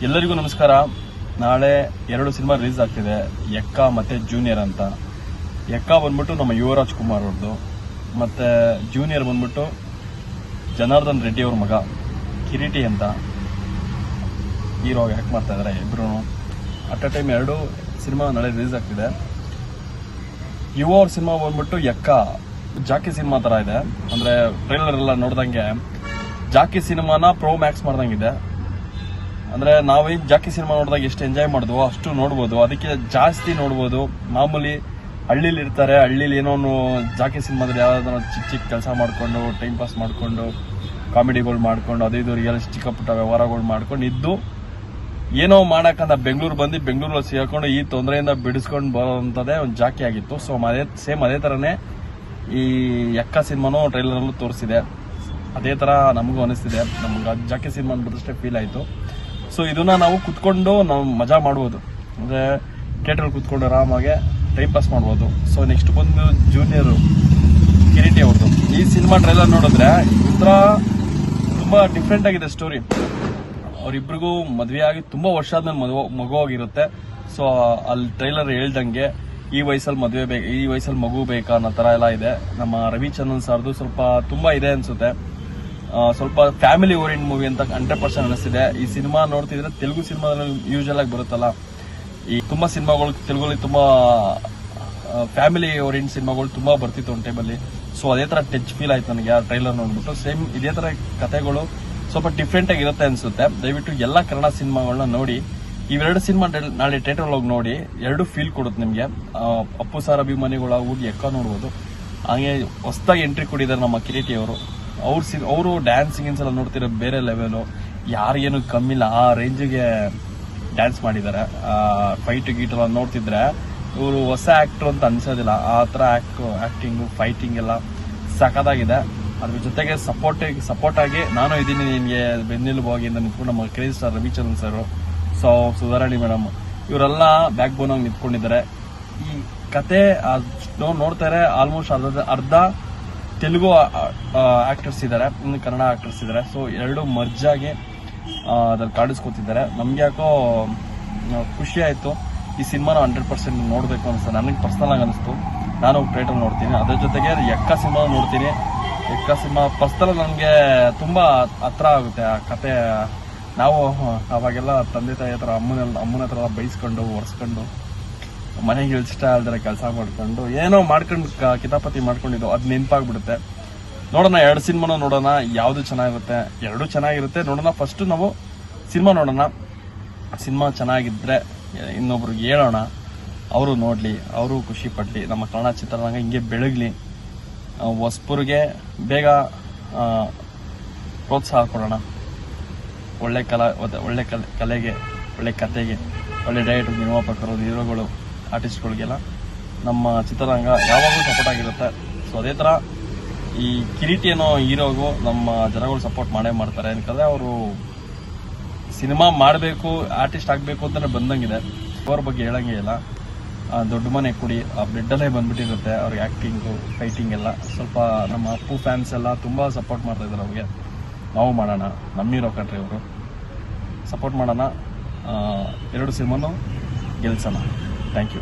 ಎಲ್ಲರಿಗೂ ನಮಸ್ಕಾರ. ನಾಳೆ 2 ಸಿನಿಮಾ ರಿಲೀಸ್ ಆಗ್ತಿದೆ, ಎಕ್ಕ ಮತ್ತೆ ಜೂನಿಯರ್ ಅಂತ. ಎಕ್ಕ ಬಂದ್ಬಿಟ್ಟು ನಮ್ಮ ಯುವರಾಜ್ ಕುಮಾರ್ ಅವ್ರದ್ದು, ಮತ್ತೆ ಜೂನಿಯರ್ ಬಂದ್ಬಿಟ್ಟು ಜನಾರ್ದನ್ ರೆಡ್ಡಿ ಅವ್ರ ಮಗ ಕಿರೀಟಿ ಅಂತ ಹೀರೋ ಆ್ಯಕ್ಟ್ ಮಾಡ್ತಾ ಇದ್ದಾರೆ. ಇಬ್ರು ಅಟ್ ಅ ಟೈಮ್ 2 ಸಿನಿಮಾ ನಾಳೆ ರಿಲೀಸ್ ಆಗ್ತಿದೆ. ಯುವ ಅವ್ರ ಸಿನಿಮಾ ಬಂದ್ಬಿಟ್ಟು ಎಕ್ಕ ಜಾಕಿ ಸಿನಿಮಾ ತರ ಇದೆ. ಅಂದ್ರೆ ಟ್ರೈಲರ್ ಎಲ್ಲ ನೋಡ್ದಂಗೆ ಜಾಕಿ ಸಿನಿಮಾನ ಪ್ರೋ ಮ್ಯಾಕ್ಸ್ ಮಾಡ್ದಂಗಿದೆ. ಅಂದ್ರೆ ನಾವೇ ಜಾಕಿ ಸಿನಿಮಾ ನೋಡಿದಾಗ ಎಷ್ಟು ಎಂಜಾಯ್ ಮಾಡಿದ್ವೋ ಅಷ್ಟು ನೋಡ್ಬೋದು, ಅದಕ್ಕೆ ಜಾಸ್ತಿ ನೋಡ್ಬೋದು. ಮಾಮೂಲಿ ಹಳ್ಳಿಲಿ ಇರ್ತಾರೆ, ಹಳ್ಳಿಲಿ ಏನೋ ಜಾಕಿ ಸಿನಿಮಾದಲ್ಲಿ ಯಾವ್ದಾದ್ರು ಚಿಕ್ಕ ಚಿಕ್ಕ ಕೆಲಸ ಮಾಡ್ಕೊಂಡು ಟೈಮ್ ಪಾಸ್ ಮಾಡ್ಕೊಂಡು ಕಾಮಿಡಿಗಳು ಮಾಡ್ಕೊಂಡು ಅದು ರಿಯಲಿಸ್ಟಿಕ್ ಪುಟ್ಟ ವ್ಯವಹಾರಗಳು ಮಾಡ್ಕೊಂಡು ಇದ್ದು ಏನೋ ಮಾಡಕ್ಕಂತ ಬೆಂಗಳೂರು ಬಂದು ಬೆಂಗಳೂರಲ್ಲಿ ಸೇರ್ಕೊಂಡು ಈ ತೊಂದರೆಯಿಂದ ಬಿಡಿಸ್ಕೊಂಡು ಬರೋಂಥದ್ದೇ ಒಂದು ಜಾಕಿ ಆಗಿತ್ತು. ಸೊ ಅದೇ ತರನೇ ಈ ಎಕ್ಕ ಸಿನಿಮಾನು ಟ್ರೈಲರಲ್ಲೂ ತೋರಿಸಿದೆ. ಅದೇ ತರ ನಮಗೂ ಅನಿಸ್ತಿದೆ. ನಮ್ಗೆ ಜಾಕಿ ಸಿನಿಮಾ ನೋಡಿದಷ್ಟೇ ಫೀಲ್ ಆಯಿತು. ಸೊ ಇದನ್ನ ನಾವು ಕುತ್ಕೊಂಡು ನಾವು ಮಜಾ ಮಾಡ್ಬೋದು, ಅಂದರೆ ಥಿಯೇಟರ್ ಕುತ್ಕೊಂಡು ಆರಾಮಾಗೆ ಟೈಮ್ ಪಾಸ್ ಮಾಡ್ಬೋದು. ಸೊ ನೆಕ್ಸ್ಟ್ ಬಂದು ಜೂನಿಯರು ಕಿರೀಟಿ ಅವ್ರದ್ದು. ಈ ಸಿನಿಮಾ ಟ್ರೈಲರ್ ನೋಡಿದ್ರೆ ಒಂಥರ ತುಂಬ ಡಿಫ್ರೆಂಟ್ ಆಗಿದೆ ಸ್ಟೋರಿ. ಅವರಿಬ್ರಿಗೂ ಮದುವೆ ಆಗಿ ತುಂಬ ವರ್ಷ ಆದ್ಮೇಲೆ ಮಗು ಆಗಿರುತ್ತೆ. ಸೊ ಅಲ್ಲಿ ಟ್ರೈಲರ್ ಹೇಳ್ದಂಗೆ ಈ ವಯಸ್ಸಲ್ಲಿ ಮದುವೆ ಬೇಕು, ಈ ವಯಸ್ಸಲ್ಲಿ ಮಗು ಬೇಕಾ ಅನ್ನೋ ಥರ ಎಲ್ಲ ಇದೆ. ನಮ್ಮ ರವಿಚಂದ್ರನ್ ಸರ್ದು ಸ್ವಲ್ಪ ತುಂಬ ಇದೆ ಅನ್ಸುತ್ತೆ. ಸ್ವಲ್ಪ ಫ್ಯಾಮಿಲಿ ಓರಿಯೆಂಟ್ ಮೂವಿ ಅಂತ 100% ಅನಿಸ್ತಿದೆ. ಈ ಸಿನಿಮಾ ನೋಡ್ತಿದ್ರೆ ತೆಲುಗು ಸಿನಿಮಾದಲ್ಲಿ ಯೂಶಲ್ ಆಗಿ ಬರುತ್ತಲ್ಲ, ಈ ತುಂಬಾ ಸಿನಿಮಾಗಳು ತೆಲುಗಲ್ಲಿ ತುಂಬಾ ಫ್ಯಾಮಿಲಿ ಓರಿಯೆಂಟ್ ಸಿನಿಮಾಗಳು ತುಂಬಾ ಬರ್ತಿತ್ತು ಒಂದು ಟೈಮಲ್ಲಿ. ಸೊ ಅದೇ ತರ ಟಚ್ ಫೀಲ್ ಆಯ್ತು ನನಗೆ ಆ ಟ್ರೈಲರ್ ನೋಡ್ಬಿಟ್ಟು. ಸೇಮ್ ಇದೇ ತರ ಕಥೆಗಳು ಸ್ವಲ್ಪ ಡಿಫ್ರೆಂಟ್ ಆಗಿರುತ್ತೆ ಅನ್ಸುತ್ತೆ. ದಯವಿಟ್ಟು ಎಲ್ಲ ಕನ್ನಡ ಸಿನಿಮಾಗಳನ್ನ ನೋಡಿ. ಇವೆರಡು ಸಿನಿಮಾ ನಾಳೆ ಥಿಯೇಟರ್ ಹೋಗಿ ನೋಡಿ, 2 ಫೀಲ್ ಕೊಡುತ್ತೆ ನಿಮಗೆ. ಅಪ್ಪು ಸಾರ್ ಅಭಿಮಾನಿಗಳು ಹೋಗಿ ಎಕ್ಕ ನೋಡ್ಬೋದು. ಹಾಗೆ ಹೊಸದಾಗಿ ಎಂಟ್ರಿ ಕೊಟ್ಟಿದ್ದಾರೆ ನಮ್ಮ ಕಿರೀಟಿ ಅವರು. ಅವರು ಡ್ಯಾನ್ಸಿಂಗ್ ಎಲ್ಲ ನೋಡ್ತಿರೋ ಬೇರೆ ಲೆವೆಲು, ಯಾರಿಗೇನು ಕಮ್ಮಿಲ್ಲ ಆ ರೇಂಜಿಗೆ ಡ್ಯಾನ್ಸ್ ಮಾಡಿದ್ದಾರೆ. ಫೈಟ್ ಗೀಟ್ ಎಲ್ಲ ನೋಡ್ತಿದ್ರೆ ಇವರು ಹೊಸ ಆಕ್ಟರ್ ಅಂತ ಅನ್ಸೋದಿಲ್ಲ. ಆ ಥರ ಆಕ್ಟಿಂಗು ಫೈಟಿಂಗ್ ಎಲ್ಲ ಸಖತ್ತಾಗಿದೆ. ಅದ್ರ ಜೊತೆಗೆ ಸಪೋರ್ಟ್ ಆಗಿ ನಾನು ಇದೀನಿ ನಿಮಗೆ ಬೆನ್ನೆಲುಬಾಗಿ ಅಂತ ನಿಂತ್ಕೊಂಡು ನಮ್ಮ craze star Ravichandran sir, so Sudharani madam ಇವರೆಲ್ಲ ಬ್ಯಾಕ್ ಬೋನ್ ಆಗಿ ನಿಂತ್ಕೊಂಡಿದ್ದಾರೆ. ಈ ಕತೆ ನೋಡ್ತಾರೆ. ಆಲ್ಮೋಸ್ಟ್ ಅರ್ಧ ತೆಲುಗು ಆಕ್ಟರ್ಸ್ ಇದ್ದಾರೆ, ಇನ್ನು ಕನ್ನಡ ಆಕ್ಟರ್ಸ್ ಇದ್ದಾರೆ. ಸೊ 2 ಮರ್ಜ್ ಆಗಿ ಅದ್ರಲ್ಲಿ ಕಾಣಿಸ್ಕೊತಿದ್ದಾರೆ. ನಮ್ಗೆ ಯಾಕೋ ಖುಷಿ ಆಯ್ತು. ಈ ಸಿನಿಮಾನ 100% ನೋಡಬೇಕು ಅನಿಸ್ತು. ನನಗೆ ಪರ್ಸನಲ್ ಆಗಿ ಅನಿಸ್ತು. ನಾನು ಥಿಯೇಟರ್ ನೋಡ್ತೀನಿ. ಅದ್ರ ಜೊತೆಗೆ ಎಕ್ಕ ಸಿನಿಮಾ ನೋಡ್ತೀನಿ. ಎಕ್ಕ ಸಿನಿಮಾ ಪರ್ಸನಲ್ ನನಗೆ ತುಂಬಾ ಹತ್ರ ಆಗುತ್ತೆ ಆ ಕತೆ. ನಾವು ಅವಾಗೆಲ್ಲ ತಂದೆ ತಾಯಿ ಹತ್ರ ಅಮ್ಮನ ಹತ್ರ ಬೈಸ್ಕೊಂಡು ಒರೆಸ್ಕೊಂಡು ಮನೆಗೆ ಇಷ್ಟ ಅಲ್ದರೆ ಕೆಲಸ ಮಾಡ್ಕೊಂಡು ಏನೋ ಮಾಡ್ಕೊಂಡು ಕಿತಾಪತಿ ಮಾಡ್ಕೊಂಡಿದ್ದು ಅದು ನೆನಪಾಗ್ಬಿಡುತ್ತೆ. ನೋಡೋಣ 2 ಸಿನಿಮಾನು ನೋಡೋಣ, ಯಾವುದು ಚೆನ್ನಾಗಿರುತ್ತೆ. 2 ಚೆನ್ನಾಗಿರುತ್ತೆ. ನೋಡೋಣ. ಫಸ್ಟ್ ನಾವು ಸಿನಿಮಾ ನೋಡೋಣ. ಸಿನಿಮಾ ಚೆನ್ನಾಗಿದ್ರೆ ಇನ್ನೊಬ್ರಿಗೆ ಹೇಳೋಣ, ಅವರು ನೋಡ್ಲಿ, ಅವರು ಖುಷಿ ಪಡ್ಲಿ. ನಮ್ಮ ಕನ್ನಡ ಚಿತ್ರರಂಗ ಹಿಂಗೆ ಬೆಳಗ್ಲಿ, ಹೊಸಬರಿಗೆ ಬೇಗ ಪ್ರೋತ್ಸಾಹ ಕೊಡೋಣ. ಒಳ್ಳೆ ಕಲೆಗೆ, ಒಳ್ಳೆ ಕತೆಗೆ, ಒಳ್ಳೆ ಡೈರೆಕ್ಟರ್, ನಿರ್ಮಾಪಕರು, ಹೀರೋಗಳು, ಆರ್ಟಿಸ್ಟ್ಗಳಿಗೆಲ್ಲ ನಮ್ಮ ಚಿತ್ರರಂಗ ಯಾವಾಗಲೂ ಸಪೋರ್ಟ್ ಆಗಿರುತ್ತೆ. ಸೊ ಅದೇ ಥರ ಈ ಕಿರೀಟಿ ಅನ್ನೋ ಹೀರೋಗೂ ನಮ್ಮ ಜನಗಳು ಸಪೋರ್ಟ್ ಮಾಡೇ ಮಾಡ್ತಾರೆ. ಯಾಕಂದರೆ ಅವರು ಸಿನಿಮಾ ಮಾಡಬೇಕು, ಆರ್ಟಿಸ್ಟ್ ಆಗಬೇಕು ಅಂತಲೇ ಬಂದಂಗಿದೆ. ಅವ್ರ ಬಗ್ಗೆ ಹೇಳಂಗೆ ಇಲ್ಲ. ದೊಡ್ಡ ಮನೆ ಕುಡಿ ಆ ಬ್ಲಡ್ಡಲ್ಲೇ ಬಂದ್ಬಿಟ್ಟಿರುತ್ತೆ ಅವ್ರಿಗೆ. ಆ್ಯಕ್ಟಿಂಗು ಫೈಟಿಂಗ್ ಎಲ್ಲ ಸ್ವಲ್ಪ ನಮ್ಮ ಅಪ್ಪು ಫ್ಯಾನ್ಸ್ ಎಲ್ಲ ತುಂಬ ಸಪೋರ್ಟ್ ಮಾಡ್ತಾ ಇದ್ದಾರೆ ಅವ್ರಿಗೆ. ನಾವು ಮಾಡೋಣ, ನಮ್ಮಿರೋ ಕಟ್ರಿ ಅವರು ಸಪೋರ್ಟ್ ಮಾಡೋಣ. 2 ಸಿನಿಮಾನು ಗೆಲ್ಸೋಣ. Thank you.